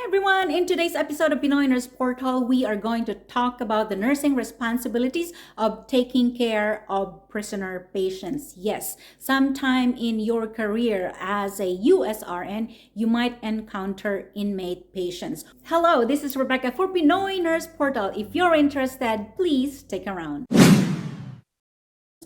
everyone! In today's episode of Pinoy Nurse Portal, we are going to talk about the nursing responsibilities of taking care of prisoner patients. Yes, sometime in your career as a USRN, you might encounter inmate patients. Hello, this is Rebecca for Pinoy Nurse Portal. If you're interested, please stick around.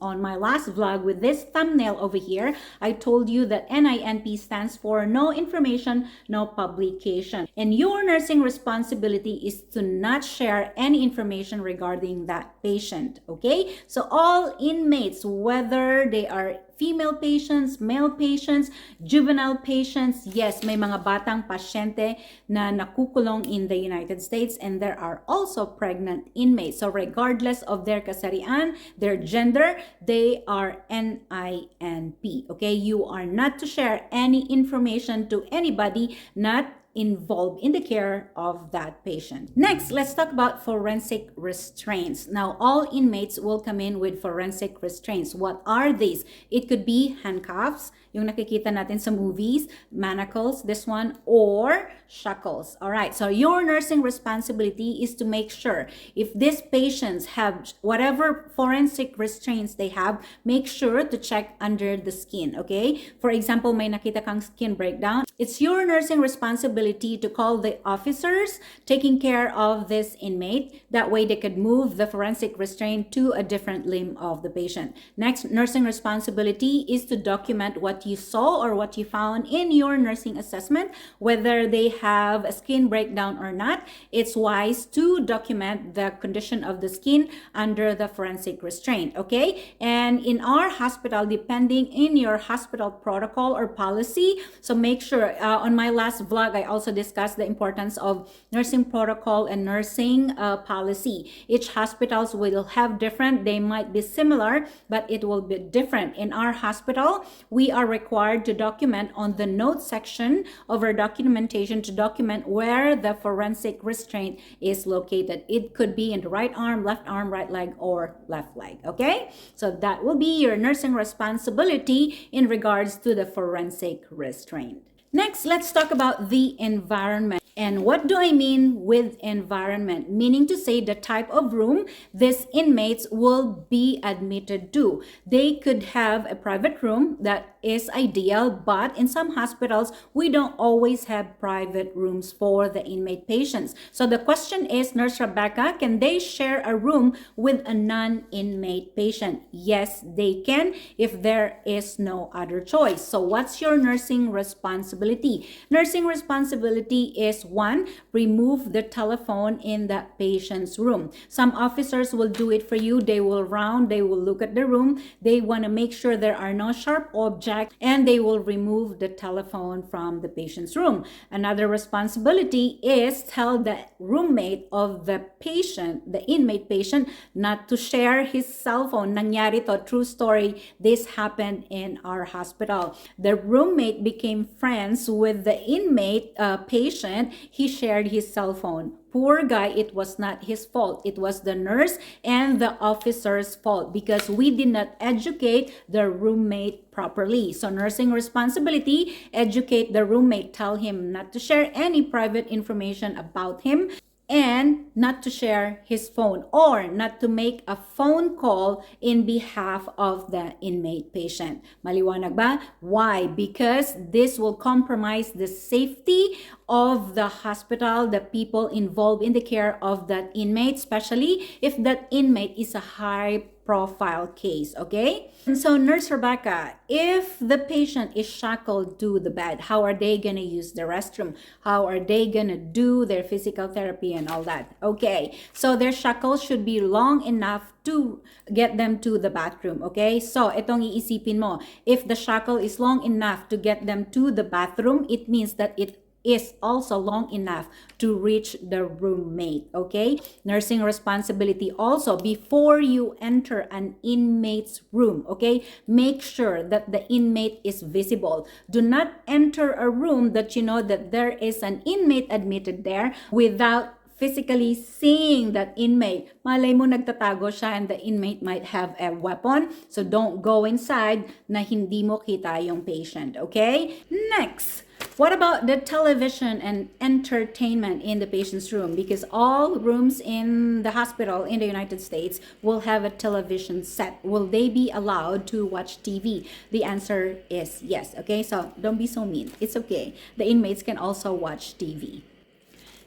On my last vlog with this thumbnail over here, I told you that NINP stands for No Information, No Publication. And your nursing responsibility is to not share any information regarding that patient, okay? So all inmates, whether they are female patients, male patients, juvenile patients, yes, may mga batang pasyente na nakukulong in the United States, and there are also pregnant inmates. So regardless of their kasarian, their gender, they are NINP, okay? You are not to share any information to anybody not involved in the care of that patient. Next, let's talk about forensic restraints. Now, all inmates will come in with forensic restraints. What are these? It could be handcuffs, yung nakikita natin sa movies, manacles, this one, or shackles. All right, so your nursing responsibility is to make sure if these patients have whatever forensic restraints they have, make sure to check under the skin, okay? For example, may nakita kang skin breakdown. It's your nursing responsibility to call the officers taking care of this inmate. That way they could move the forensic restraint to a different limb of the patient. Next, nursing responsibility is to document what you saw or what you found in your nursing assessment, whether they have a skin breakdown or not. It's wise to document the condition of the skin under the forensic restraint, okay? And in our hospital, depending in your hospital protocol or policy, so make sure, on my last vlog, I also discussed the importance of nursing protocol and nursing policy. Each hospitals will have different, they might be similar, but it will be different. In our hospital, we are required to document on the note section of our documentation to document where the forensic restraint is located. It could be in the right arm, right leg, or left leg, okay? So that will be your nursing responsibility in regards to the forensic restraint. Next, let's talk about the environment. And what do I mean with environment? Meaning to say the type of room these inmates will be admitted to. They could have a private room that is ideal, but in some hospitals, we don't always have private rooms for the inmate patients. So the question is, Nurse Rebecca, can they share a room with a non-inmate patient? Yes, they can if there is no other choice. So what's your nursing responsibility? Nursing responsibility is one, remove the telephone in the patient's room. Some officers will do it for you. They will round, they will look at the room. They want to make sure there are no sharp objects, and they will remove the telephone from the patient's room. Another responsibility is tell the roommate of the patient, the inmate patient, not to share his cell phone. Nangyari to, true story. This happened in our hospital. The roommate became friends with the inmate patient. He shared his cell phone. Poor guy, it was not his fault. It was the nurse and the officer's fault because we did not educate the roommate properly. So nursing responsibility, educate the roommate. Tell him not to share any private information about him, and not to share his phone or not to make a phone call in behalf of the inmate patient. Maliwanag ba? Why? Because this will compromise the safety of the hospital, the people involved in the care of that inmate, especially if that inmate is a high profile case, okay? And so Nurse Rebecca, if the patient is shackled to the bed, how are they gonna use the restroom? How are they gonna do their physical therapy and all that? Okay, so their shackles should be long enough to get them to the bathroom, okay? So itong iisipin mo, if the shackle is long enough to get them to the bathroom, it means that it is also long enough to reach the roommate, okay? Nursing responsibility also, before you enter an inmate's room, okay? Make sure that the inmate is visible. Do not enter a room that you know that there is an inmate admitted there without physically seeing that inmate. Malay mo nagtatago siya and the inmate might have a weapon. So don't go inside na hindi mo kita yung patient, okay? Next, what about the television and entertainment in the patient's room? Because all rooms in the hospital in the United States will have a television set. Will they be allowed to watch TV? The answer is yes, okay? So don't be so mean. It's okay. The inmates can also watch TV.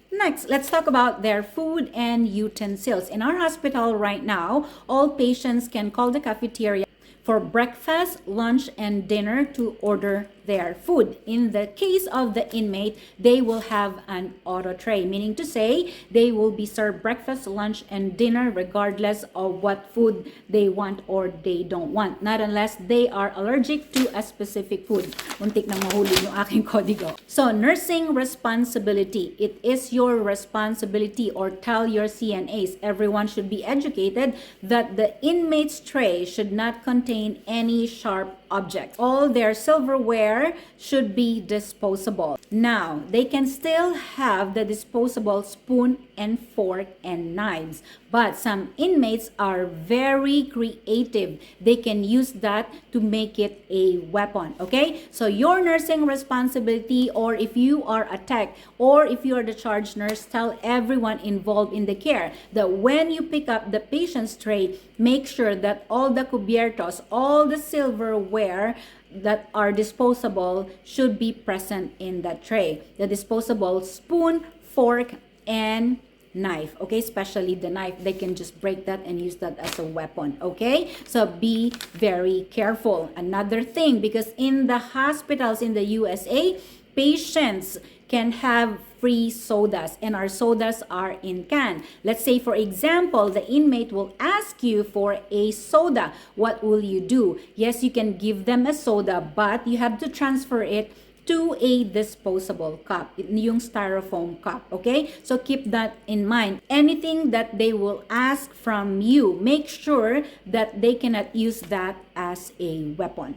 Next, let's talk about their food and utensils. In our hospital right now, all patients can call the cafeteria for breakfast, lunch, and dinner to order their food. In the case of the inmate, they will have an auto tray, meaning to say they will be served breakfast, lunch, and dinner regardless of what food they want or they don't want. Not unless they are allergic to a specific food. Muntik na mahuli yung aking kodigo. So, nursing responsibility. It is your responsibility, or tell your CNAs. Everyone should be educated that the inmate's tray should not contain any sharp objects. All their silverware should be disposable. Now, they can still have the disposable spoon and fork and knives, but some inmates are very creative. They can use that to make it a weapon, okay? So your nursing responsibility, or if you are a tech, or if you are the charge nurse, tell everyone involved in the care that when you pick up the patient's tray, make sure that all the cubiertos, all the silverware that are disposable should be present in that tray. The disposable spoon, fork, and knife, okay? Especially the knife, they can just break that and use that as a weapon, okay? So be very careful. Another thing, because in the hospitals in the USA, patients can have free sodas, and our sodas are in can. Let's say, for example, the inmate will ask you for a soda. What will you do? Yes, you can give them a soda, but you have to transfer it to a disposable cup, yung styrofoam cup, okay? So keep that in mind. Anything that they will ask from you, make sure that they cannot use that as a weapon.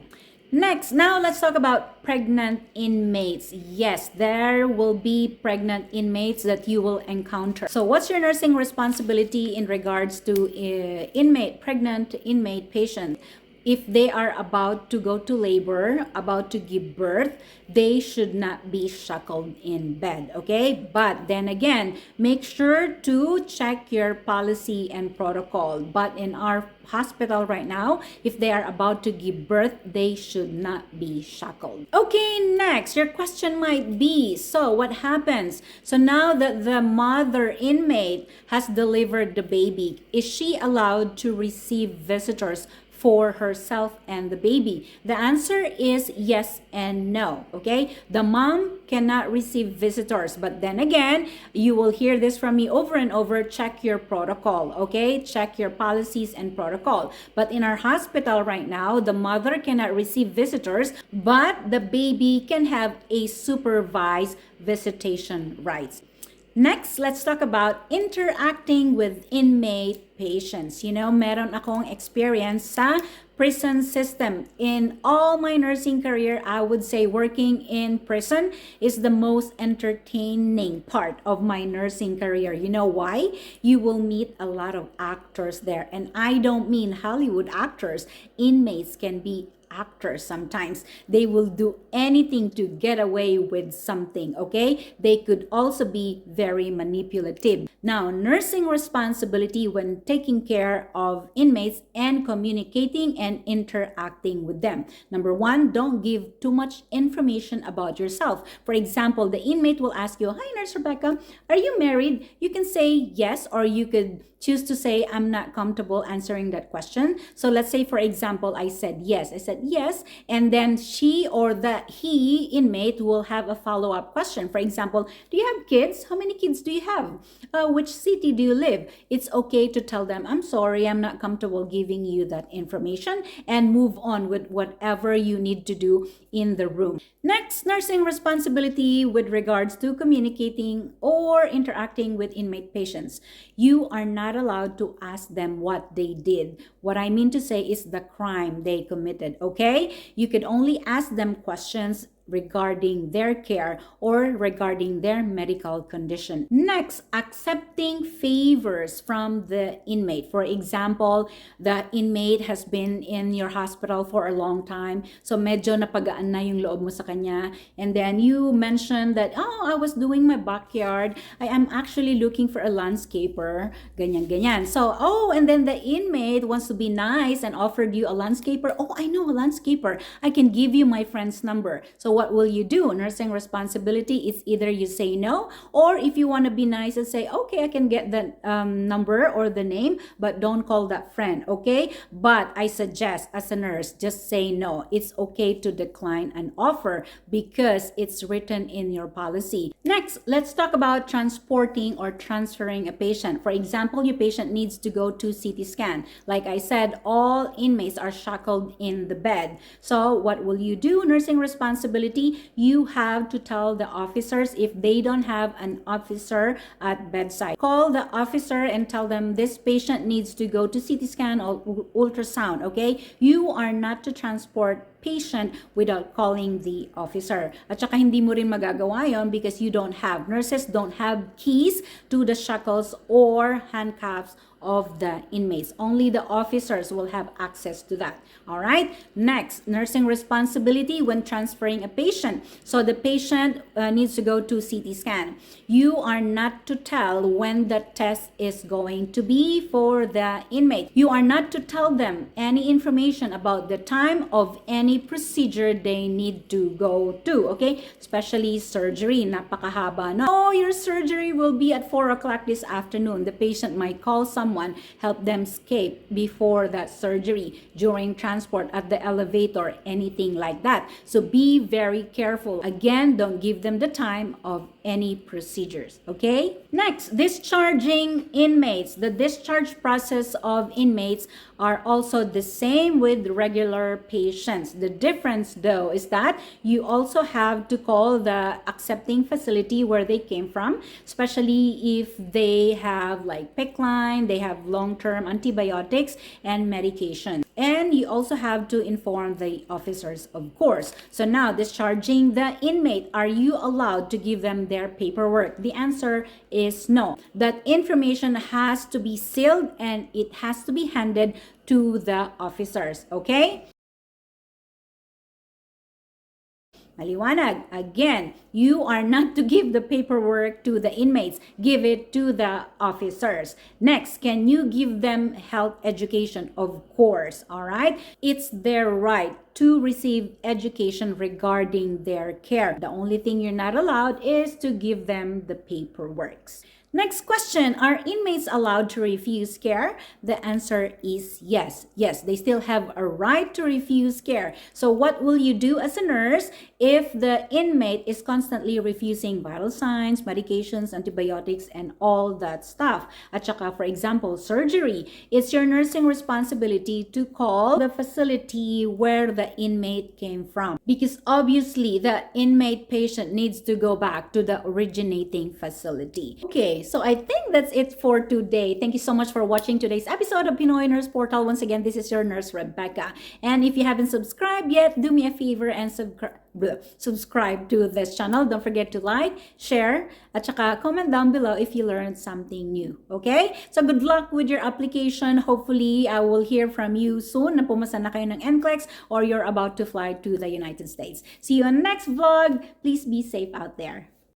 Next, now let's talk about pregnant inmates. Yes, there will be pregnant inmates that you will encounter. So what's your nursing responsibility in regards to pregnant inmate patient? If they are about to go to labor, about to give birth, they should not be shackled in bed, okay? But then again, make sure to check your policy and protocol. But in our hospital right now, if they are about to give birth, they should not be shackled. Okay, next, your question might be, so what happens? So now that the mother inmate has delivered the baby, is she allowed to receive visitors for herself and the baby? The answer is yes and no, okay? The mom cannot receive visitors, but then again, you will hear this from me over and over, check your protocol, okay? Check your policies and protocol. But in our hospital right now, the mother cannot receive visitors, but the baby can have a supervised visitation rights. Next, let's talk about interacting with inmate patients. You know, meron akong experience sa prison system. In all my nursing career, I would say working in prison is the most entertaining part of my nursing career. You know why? You will meet a lot of actors there. And I don't mean Hollywood actors. Inmates can be actors sometimes. They will do anything to get away with something, okay? They could also be very manipulative. Now, nursing responsibility when taking care of inmates and communicating and interacting with them. Number one, don't give too much information about yourself. For example, the inmate will ask you, "Hi, Nurse Rebecca, are you married?" You can say yes, or you could choose to say, "I'm not comfortable answering that question." So let's say, for example, I said yes, and then she or he inmate will have a follow-up question. For example, "Do you have kids? How many kids do you have? Which city do you live?" It's okay to tell them, "I'm sorry, I'm not comfortable giving you that information," and move on with whatever you need to do in the room. Next, nursing responsibility with regards to communicating or interacting with inmate patients. You are not allowed to ask them what they did. What I mean to say is the crime they committed, okay? You could only ask them questions regarding their care or regarding their medical condition. Next, accepting favors from the inmate. For example, the inmate has been in your hospital for a long time, so medyo napagaan na yung loob mo sa kanya, and then you mentioned that, oh, I was doing my backyard, I am actually looking for a landscaper, ganyan. So, oh, and then the inmate wants to be nice and offered you a landscaper. Oh, I know a landscaper, I can give you my friend's number. So what will you do? Nursing responsibility is either you say no, or if you want to be nice and say, okay, I can get the number or the name, but don't call that friend, okay? But I suggest as a nurse, just say no. It's okay to decline an offer because it's written in your policy. Next, let's talk about transporting or transferring a patient. For example, your patient needs to go to CT scan. Like I said, all inmates are shackled in the bed. So what will you do? Nursing responsibility, you have to tell the officers if they don't have an officer at bedside. Call the officer and tell them this patient needs to go to CT scan or ultrasound, okay? You are not to transport patient without calling the officer. At saka hindi mo rin magagawa yon because nurses don't have keys to the shackles or handcuffs of the inmates. Only the officers will have access to that. All right. Next, nursing responsibility when transferring a patient. So the patient needs to go to CT scan. You are not to tell when the test is going to be for the inmate. You are not to tell them any information about the time of any procedure they need to go to. Okay, especially surgery. Napakahaba na. Oh, your surgery will be at 4 o'clock this afternoon. The patient might call someone, help them escape before that surgery, during transport, at the elevator, anything like that. So be very careful. Again, don't give them the time of any procedures, okay? Next, discharging inmates. The discharge process of inmates are also the same with regular patients. The difference though is that you also have to call the accepting facility where they came from, especially if they have like PICC line, they have long-term antibiotics and medication. And you also have to inform the officers, of course. So now, discharging the inmate, are you allowed to give them their paperwork? The answer is no. That information has to be sealed and it has to be handed to the officers, okay? Maliwanag. Again, you are not to give the paperwork to the inmates. Give it to the officers. Next, can you give them health education? Of course, all right? It's their right to receive education regarding their care. The only thing you're not allowed is to give them the paperwork. Next question, are inmates allowed to refuse care? The answer is yes. Yes, they still have a right to refuse care. So what will you do as a nurse if the inmate is constantly refusing vital signs, medications, antibiotics, and all that stuff? At saka, for example, surgery. It's your nursing responsibility to call the facility where the inmate came from, because obviously the inmate patient needs to go back to the originating facility. Okay, so I think that's it for today. Thank you so much for watching today's episode of Pinoy Nurse Portal. Once again, this is your nurse, Rebecca. And if you haven't subscribed yet, do me a favor and subscribe to this channel. Don't forget to like, share, at saka comment down below if you learned something new. Okay? So good luck with your application. Hopefully, I will hear from you soon na pumasa na kayo ng NCLEX or you're about to fly to the United States. See you on the next vlog. Please be safe out there.